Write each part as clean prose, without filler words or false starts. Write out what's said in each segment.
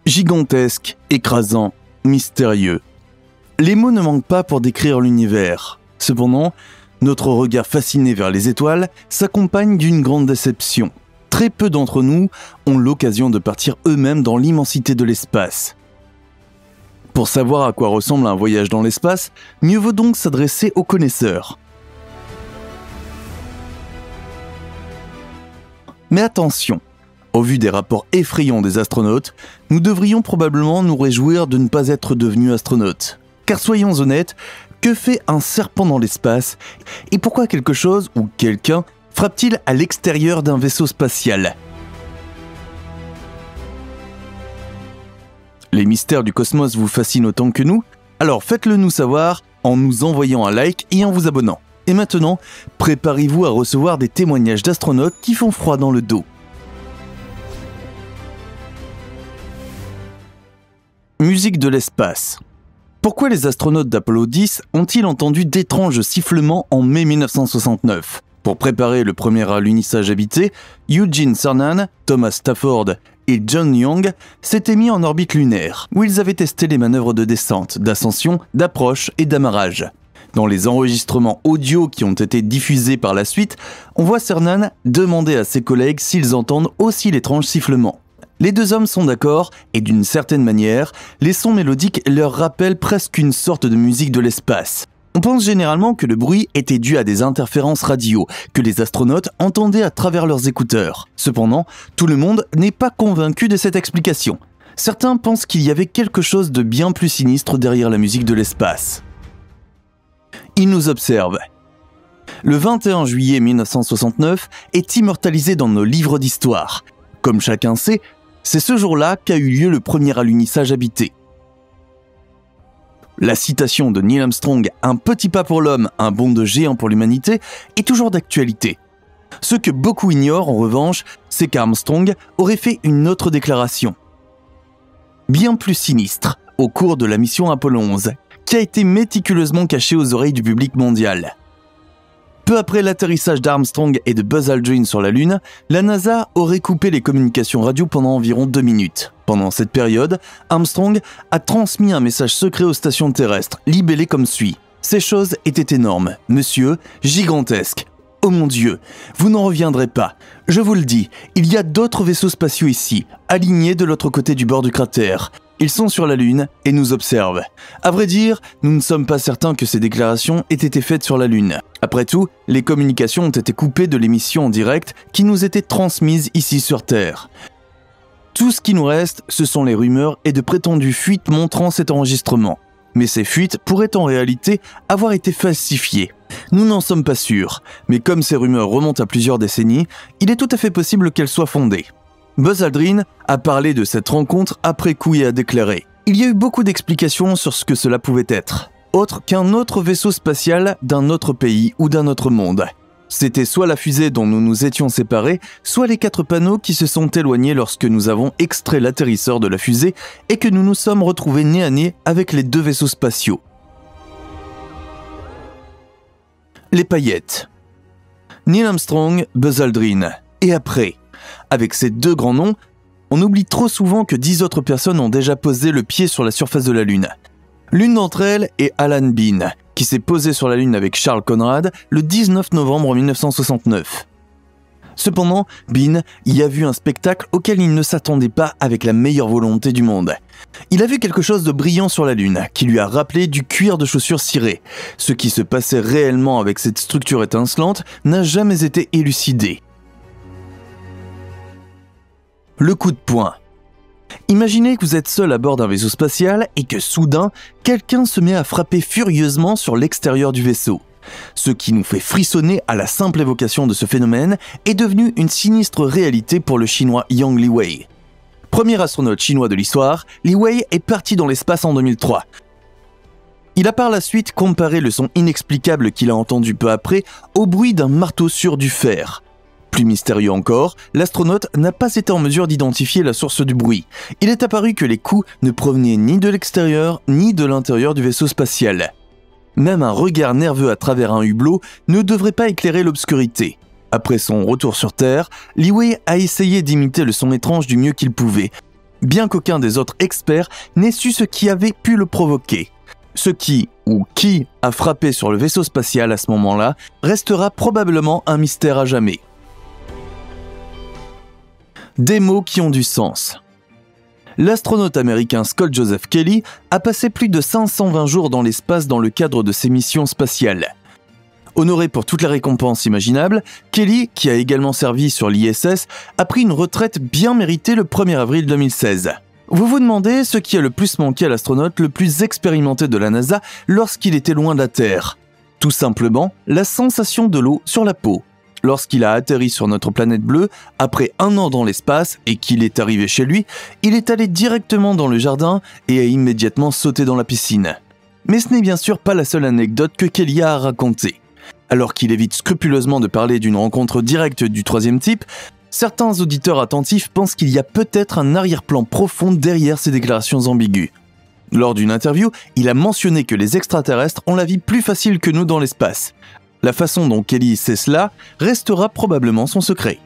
Gigantesque, écrasant, mystérieux. Les mots ne manquent pas pour décrire l'univers. Cependant, notre regard fasciné vers les étoiles s'accompagne d'une grande déception. Très peu d'entre nous ont l'occasion de partir eux-mêmes dans l'immensité de l'espace. Pour savoir à quoi ressemble un voyage dans l'espace, mieux vaut donc s'adresser aux connaisseurs. Mais attention, au vu des rapports effrayants des astronautes, nous devrions probablement nous réjouir de ne pas être devenus astronautes. Car soyons honnêtes, que fait un serpent dans l'espace et pourquoi quelque chose ou quelqu'un frappe-t-il à l'extérieur d'un vaisseau spatial ? Les mystères du cosmos vous fascinent autant que nous ? Alors faites-le nous savoir en nous envoyant un like et en vous abonnant. Et maintenant, préparez-vous à recevoir des témoignages d'astronautes qui font froid dans le dos. Musique de l'espace. Pourquoi les astronautes d'Apollo 10 ont-ils entendu d'étranges sifflements en mai 1969 ? Pour préparer le premier alunissage habité, Eugene Cernan, Thomas Stafford et John Young s'étaient mis en orbite lunaire, où ils avaient testé les manœuvres de descente, d'ascension, d'approche et d'amarrage. Dans les enregistrements audio qui ont été diffusés par la suite, on voit Cernan demander à ses collègues s'ils entendent aussi l'étrange sifflement. Les deux hommes sont d'accord et d'une certaine manière, les sons mélodiques leur rappellent presque une sorte de musique de l'espace. On pense généralement que le bruit était dû à des interférences radio que les astronautes entendaient à travers leurs écouteurs. Cependant, tout le monde n'est pas convaincu de cette explication. Certains pensent qu'il y avait quelque chose de bien plus sinistre derrière la musique de l'espace. Ils nous observent. Le 21 juillet 1969 est immortalisé dans nos livres d'histoire. Comme chacun sait, c'est ce jour-là qu'a eu lieu le premier alunissage habité. La citation de Neil Armstrong « Un petit pas pour l'homme, un bond de géant pour l'humanité » est toujours d'actualité. Ce que beaucoup ignorent en revanche, c'est qu'Armstrong aurait fait une autre déclaration. Bien plus sinistre, au cours de la mission Apollo 11, qui a été méticuleusement cachée aux oreilles du public mondial. Peu après l'atterrissage d'Armstrong et de Buzz Aldrin sur la Lune, la NASA aurait coupé les communications radio pendant environ 2 minutes. Pendant cette période, Armstrong a transmis un message secret aux stations terrestres, libellé comme suit. Ces choses étaient énormes, monsieur, gigantesques. Oh mon Dieu, vous n'en reviendrez pas. Je vous le dis, il y a d'autres vaisseaux spatiaux ici, alignés de l'autre côté du bord du cratère. Ils sont sur la Lune et nous observent. À vrai dire, nous ne sommes pas certains que ces déclarations aient été faites sur la Lune. Après tout, les communications ont été coupées de l'émission en direct qui nous était transmise ici sur Terre. Tout ce qui nous reste, ce sont les rumeurs et de prétendues fuites montrant cet enregistrement. Mais ces fuites pourraient en réalité avoir été falsifiées. Nous n'en sommes pas sûrs, mais comme ces rumeurs remontent à plusieurs décennies, il est tout à fait possible qu'elles soient fondées. Buzz Aldrin a parlé de cette rencontre après coup et a déclaré « Il y a eu beaucoup d'explications sur ce que cela pouvait être, autre qu'un autre vaisseau spatial d'un autre pays ou d'un autre monde. C'était soit la fusée dont nous nous étions séparés, soit les 4 panneaux qui se sont éloignés lorsque nous avons extrait l'atterrisseur de la fusée et que nous nous sommes retrouvés nez à nez avec les 2 vaisseaux spatiaux. » Les paillettes. Neil Armstrong, Buzz Aldrin. Et après ? Avec ces 2 grands noms, on oublie trop souvent que 10 autres personnes ont déjà posé le pied sur la surface de la Lune. L'une d'entre elles est Alan Bean, qui s'est posé sur la Lune avec Charles Conrad le 19 novembre 1969. Cependant, Bean y a vu un spectacle auquel il ne s'attendait pas avec la meilleure volonté du monde. Il a vu quelque chose de brillant sur la Lune, qui lui a rappelé du cuir de chaussure ciré. Ce qui se passait réellement avec cette structure étincelante n'a jamais été élucidé. Le coup de poing. Imaginez que vous êtes seul à bord d'un vaisseau spatial et que soudain, quelqu'un se met à frapper furieusement sur l'extérieur du vaisseau. Ce qui nous fait frissonner à la simple évocation de ce phénomène est devenu une sinistre réalité pour le chinois Yang Liwei. Premier astronaute chinois de l'histoire, Liwei est parti dans l'espace en 2003. Il a par la suite comparé le son inexplicable qu'il a entendu peu après au bruit d'un marteau sur du fer. Plus mystérieux encore, l'astronaute n'a pas été en mesure d'identifier la source du bruit. Il est apparu que les coups ne provenaient ni de l'extérieur ni de l'intérieur du vaisseau spatial. Même un regard nerveux à travers un hublot ne devrait pas éclairer l'obscurité. Après son retour sur Terre, Liwei a essayé d'imiter le son étrange du mieux qu'il pouvait. bien qu'aucun des autres experts n'ait su ce qui avait pu le provoquer. Ce qui a frappé sur le vaisseau spatial à ce moment-là restera probablement un mystère à jamais. Des mots qui ont du sens. L'astronaute américain Scott Joseph Kelly a passé plus de 520 jours dans l'espace dans le cadre de ses missions spatiales. Honoré pour toutes les récompenses imaginables, Kelly, qui a également servi sur l'ISS, a pris une retraite bien méritée le 1er avril 2016. Vous vous demandez ce qui a le plus manqué à l'astronaute le plus expérimenté de la NASA lorsqu'il était loin de la Terre. Tout simplement, la sensation de l'eau sur la peau. Lorsqu'il a atterri sur notre planète bleue, après 1 an dans l'espace et qu'il est arrivé chez lui, il est allé directement dans le jardin et a immédiatement sauté dans la piscine. Mais ce n'est bien sûr pas la seule anecdote que Kelly a à raconter. Alors qu'il évite scrupuleusement de parler d'une rencontre directe du troisième type, certains auditeurs attentifs pensent qu'il y a peut-être un arrière-plan profond derrière ces déclarations ambiguës. Lors d'une interview, il a mentionné que les extraterrestres ont la vie plus facile que nous dans l'espace. La façon dont Kelly sait cela restera probablement son secret.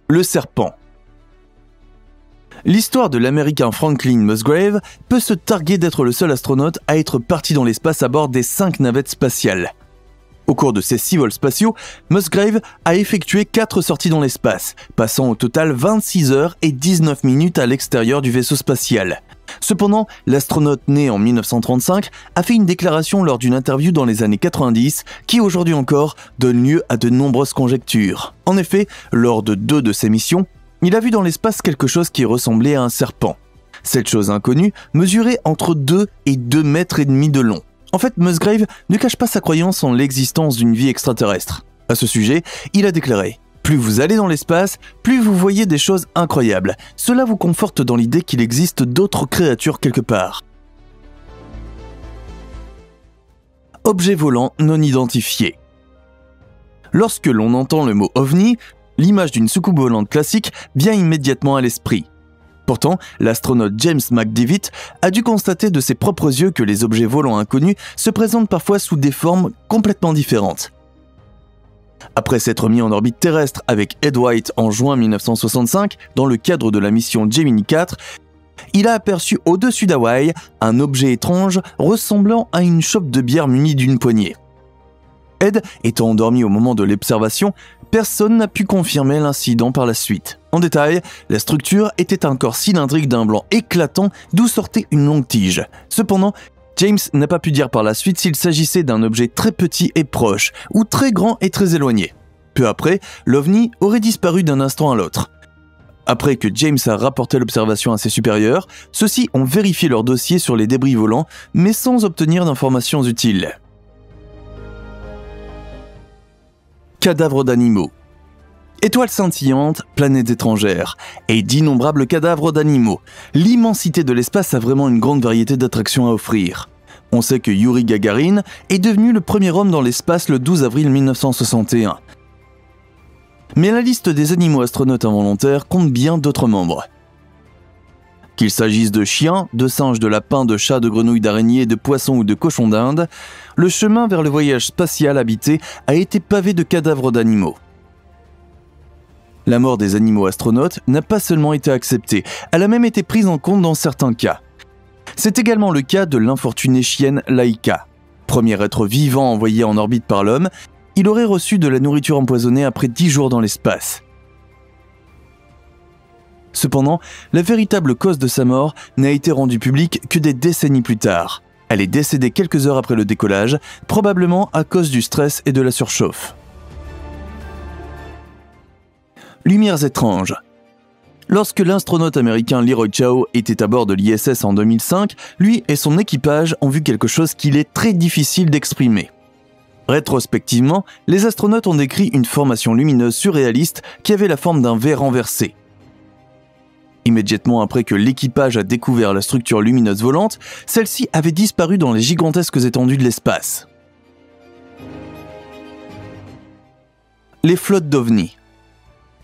Le serpent. L'histoire de l'américain Franklin Musgrave peut se targuer d'être le seul astronaute à être parti dans l'espace à bord des 5 navettes spatiales. Au cours de ces 6 vols spatiaux, Musgrave a effectué 4 sorties dans l'espace, passant au total 26 heures et 19 minutes à l'extérieur du vaisseau spatial. Cependant, l'astronaute né en 1935 a fait une déclaration lors d'une interview dans les années 90 qui aujourd'hui encore donne lieu à de nombreuses conjectures. En effet, lors de 2 de ses missions, il a vu dans l'espace quelque chose qui ressemblait à un serpent. Cette chose inconnue mesurait entre 2 et 2,5 mètres de long. En fait, Musgrave ne cache pas sa croyance en l'existence d'une vie extraterrestre. À ce sujet, il a déclaré « Plus vous allez dans l'espace, plus vous voyez des choses incroyables. Cela vous conforte dans l'idée qu'il existe d'autres créatures quelque part. » Objet volant non identifié. Lorsque l'on entend le mot OVNI, l'image d'une soucoupe volante classique vient immédiatement à l'esprit. Pourtant, l'astronaute James McDivitt a dû constater de ses propres yeux que les objets volants inconnus se présentent parfois sous des formes complètement différentes. Après s'être mis en orbite terrestre avec Ed White en juin 1965, dans le cadre de la mission Gemini 4, il a aperçu au-dessus d'Hawaï un objet étrange ressemblant à une chope de bière munie d'une poignée. Ed étant endormi au moment de l'observation, personne n'a pu confirmer l'incident par la suite. En détail, la structure était un corps cylindrique d'un blanc éclatant d'où sortait une longue tige. Cependant, James n'a pas pu dire par la suite s'il s'agissait d'un objet très petit et proche, ou très grand et très éloigné. Peu après, l'OVNI aurait disparu d'un instant à l'autre. Après que James a rapporté l'observation à ses supérieurs, ceux-ci ont vérifié leur dossier sur les débris volants, mais sans obtenir d'informations utiles. Cadavres d'animaux. Étoiles scintillantes, planètes étrangères, et d'innombrables cadavres d'animaux. L'immensité de l'espace a vraiment une grande variété d'attractions à offrir. On sait que Yuri Gagarin est devenu le premier homme dans l'espace le 12 avril 1961. Mais la liste des animaux astronautes involontaires compte bien d'autres membres. Qu'il s'agisse de chiens, de singes, de lapins, de chats, de grenouilles, d'araignées, de poissons ou de cochons d'Inde, le chemin vers le voyage spatial habité a été pavé de cadavres d'animaux. La mort des animaux astronautes n'a pas seulement été acceptée, elle a même été prise en compte dans certains cas. C'est également le cas de l'infortunée chienne Laika. Premier être vivant envoyé en orbite par l'homme, il aurait reçu de la nourriture empoisonnée après 10 jours dans l'espace. Cependant, la véritable cause de sa mort n'a été rendue publique que des décennies plus tard. Elle est décédée quelques heures après le décollage, probablement à cause du stress et de la surchauffe. Lumières étranges. Lorsque l'astronaute américain Leroy Chiao était à bord de l'ISS en 2005, lui et son équipage ont vu quelque chose qu'il est très difficile d'exprimer. Rétrospectivement, les astronautes ont décrit une formation lumineuse surréaliste qui avait la forme d'un V renversé. Immédiatement après que l'équipage a découvert la structure lumineuse volante, celle-ci avait disparu dans les gigantesques étendues de l'espace. Les flottes d'ovnis.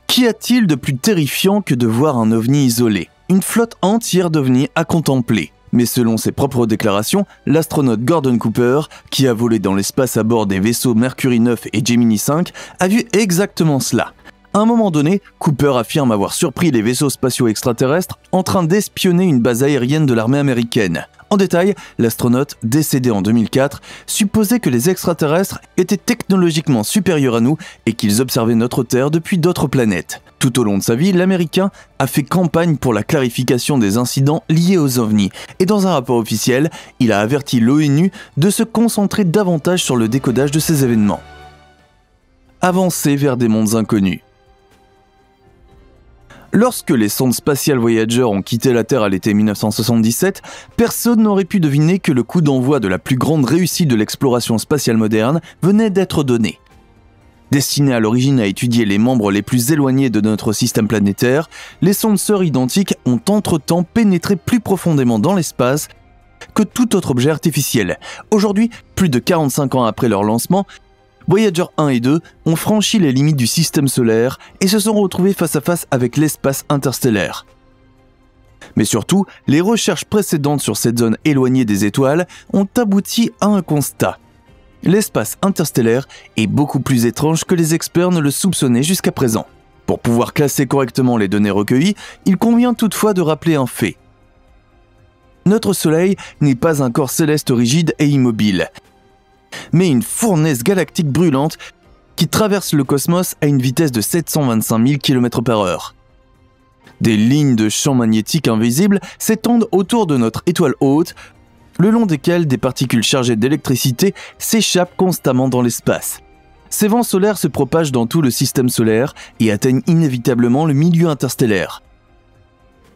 Qu'y a-t-il de plus terrifiant que de voir un ovni isolé? Une flotte entière d'ovnis à contempler. Mais selon ses propres déclarations, l'astronaute Gordon Cooper, qui a volé dans l'espace à bord des vaisseaux Mercury 9 et Gemini 5, a vu exactement cela. À un moment donné, Cooper affirme avoir surpris les vaisseaux spatiaux extraterrestres en train d'espionner une base aérienne de l'armée américaine. En détail, l'astronaute, décédé en 2004, supposait que les extraterrestres étaient technologiquement supérieurs à nous et qu'ils observaient notre Terre depuis d'autres planètes. Tout au long de sa vie, l'Américain a fait campagne pour la clarification des incidents liés aux ovnis et dans un rapport officiel, il a averti l'ONU de se concentrer davantage sur le décodage de ces événements. Avancer vers des mondes inconnus. Lorsque les sondes spatiales Voyager ont quitté la Terre à l'été 1977, personne n'aurait pu deviner que le coup d'envoi de la plus grande réussite de l'exploration spatiale moderne venait d'être donné. Destinées à l'origine à étudier les membres les plus éloignés de notre système planétaire, les sondes sœurs identiques ont entre-temps pénétré plus profondément dans l'espace que tout autre objet artificiel. Aujourd'hui, plus de 45 ans après leur lancement, Voyager 1 et 2 ont franchi les limites du système solaire et se sont retrouvés face à face avec l'espace interstellaire. Mais surtout, les recherches précédentes sur cette zone éloignée des étoiles ont abouti à un constat. L'espace interstellaire est beaucoup plus étrange que les experts ne le soupçonnaient jusqu'à présent. Pour pouvoir classer correctement les données recueillies, il convient toutefois de rappeler un fait. Notre Soleil n'est pas un corps céleste rigide et immobile, mais une fournaise galactique brûlante qui traverse le cosmos à une vitesse de 725 000 km/h. Des lignes de champs magnétiques invisibles s'étendent autour de notre étoile haute, le long desquelles des particules chargées d'électricité s'échappent constamment dans l'espace. Ces vents solaires se propagent dans tout le système solaire et atteignent inévitablement le milieu interstellaire.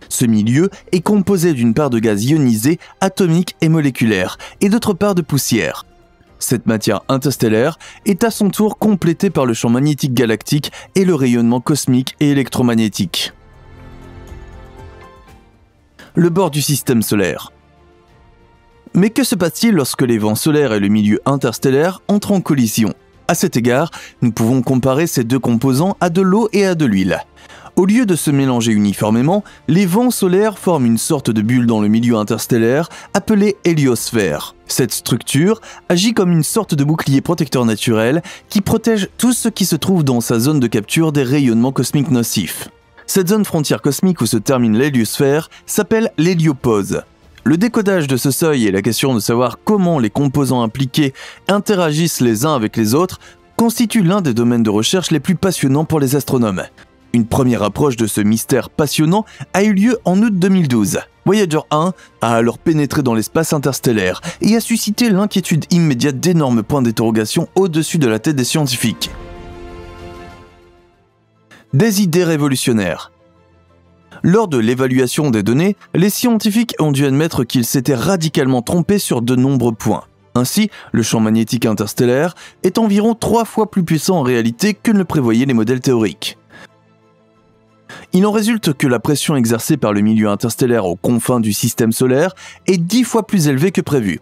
Ce milieu est composé d'une part de gaz ionisés, atomiques et moléculaires, et d'autre part de poussière. Cette matière interstellaire est à son tour complétée par le champ magnétique galactique et le rayonnement cosmique et électromagnétique. Le bord du système solaire. Mais que se passe-t-il lorsque les vents solaires et le milieu interstellaire entrent en collision? À cet égard, nous pouvons comparer ces deux composants à de l'eau et à de l'huile. Au lieu de se mélanger uniformément, les vents solaires forment une sorte de bulle dans le milieu interstellaire appelée héliosphère. Cette structure agit comme une sorte de bouclier protecteur naturel qui protège tout ce qui se trouve dans sa zone de capture des rayonnements cosmiques nocifs. Cette zone frontière cosmique où se termine l'héliosphère s'appelle l'héliopause. Le décodage de ce seuil et la question de savoir comment les composants impliqués interagissent les uns avec les autres constitue l'un des domaines de recherche les plus passionnants pour les astronomes. Une première approche de ce mystère passionnant a eu lieu en août 2012. Voyager 1 a alors pénétré dans l'espace interstellaire et a suscité l'inquiétude immédiate d'énormes points d'interrogation au-dessus de la tête des scientifiques. Des idées révolutionnaires. Lors de l'évaluation des données, les scientifiques ont dû admettre qu'ils s'étaient radicalement trompés sur de nombreux points. Ainsi, le champ magnétique interstellaire est environ 3 fois plus puissant en réalité que ne le prévoyaient les modèles théoriques. Il en résulte que la pression exercée par le milieu interstellaire aux confins du système solaire est 10 fois plus élevée que prévu.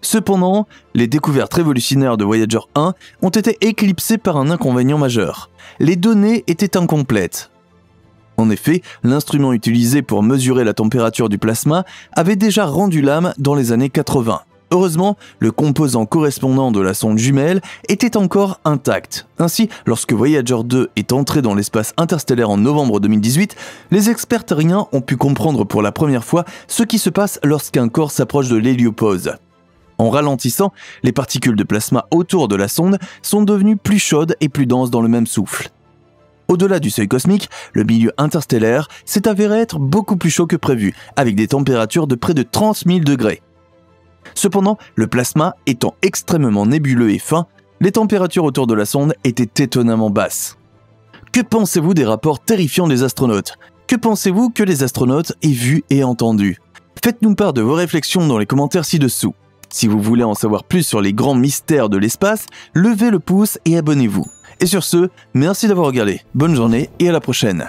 Cependant, les découvertes révolutionnaires de Voyager 1 ont été éclipsées par un inconvénient majeur. Les données étaient incomplètes. En effet, l'instrument utilisé pour mesurer la température du plasma avait déjà rendu l'âme dans les années 80. Heureusement, le composant correspondant de la sonde jumelle était encore intact. Ainsi, lorsque Voyager 2 est entré dans l'espace interstellaire en novembre 2018, les experts terriens ont pu comprendre pour la première fois ce qui se passe lorsqu'un corps s'approche de l'héliopause. En ralentissant, les particules de plasma autour de la sonde sont devenues plus chaudes et plus denses dans le même souffle. Au-delà du seuil cosmique, le milieu interstellaire s'est avéré être beaucoup plus chaud que prévu, avec des températures de près de 30 000 degrés. Cependant, le plasma étant extrêmement nébuleux et fin, les températures autour de la sonde étaient étonnamment basses. Que pensez-vous des rapports terrifiants des astronautes? Que pensez-vous que les astronautes aient vu et entendu? Faites-nous part de vos réflexions dans les commentaires ci-dessous. Si vous voulez en savoir plus sur les grands mystères de l'espace, levez le pouce et abonnez-vous. Et sur ce, merci d'avoir regardé, bonne journée et à la prochaine.